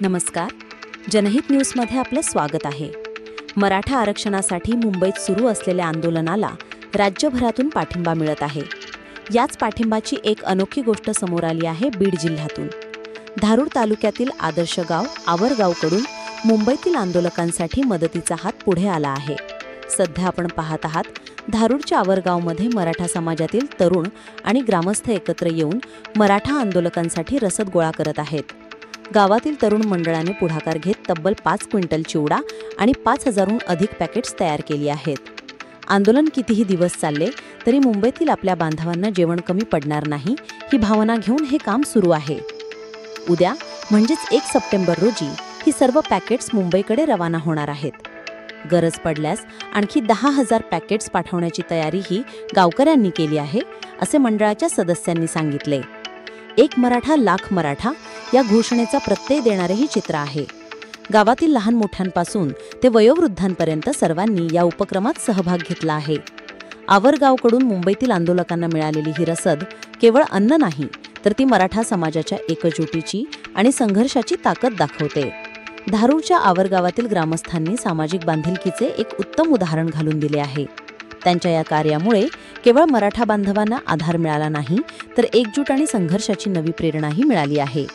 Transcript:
नमस्कार. जनहित न्यूजमध्ये आपलं स्वागत आहे. मराठा आरक्षणासाठी मुंबईत सुरू असलेल्या आंदोलनाला राज्यभरातून पाठिंबा मिळत आहे. याच पाठिंबाची एक अनोखी गोष्ट समोर आली आहे बीड जिल्ह्यातून. धारूर तालुक्यातील आदर्श गाव आवरगावकडून मुंबईतील आंदोलकांसाठी मदतीचा हात पुढे आला आहे. सध्या आपण पाहत आहात धारूरच्या आवरगावमध्ये मराठा समाजातील तरुण आणि ग्रामस्थ एकत्र येऊन मराठा आंदोलकांसाठी रसद गोळा करत आहेत. गावातील तरुण मंडळाने पुढाकार घेत तब्बल 5 क्विंटल चिवडा आणि 5,000हून अधिक पॅकेट्स तयार केली आहेत. आंदोलन कितीही दिवस चालले तरी मुंबईतील आपल्या बांधवांना जेवण कमी पडणार नाही ही भावना घेऊन हे काम सुरू आहे. उद्या म्हणजेच 1 सप्टेंबर रोजी ही सर्व पॅकेट्स मुंबईकडे रवाना होणार आहेत. गरज पडल्यास आणखी 10,000 पॅकेट्स पाठवण्याची तयारीही गावकऱ्यांनी केली आहे, असे मंडळाच्या सदस्यांनी सांगितले. एक मराठा लाख मराठा या घोषणेचा प्रत्यय देणारे हे चित्र आहे. गावातील लहान मोठ्यांपासून ते वयोवृद्धांपर्यंत सर्वांनी या उपक्रमात सहभाग घेतला आहे. आवरगावकडून मुंबईतील आंदोलकांना मिळालेली ही रसद केवळ अन्न नाही, तर ती मराठा समाजाच्या एकजुटीची आणि संघर्षाची ताकद दाखवते. धारूरच्या आवरगावातील ग्रामस्थांनी सामाजिक बांधिलकीचे एक उत्तम उदाहरण घालून दिले आहे. त्यांच्या या कार्यामुळे केवळ मराठा बांधवांना आधार मिळाला नाही, तर एकजूट आणि संघर्षाची नवी प्रेरणाही मिळाली आहे.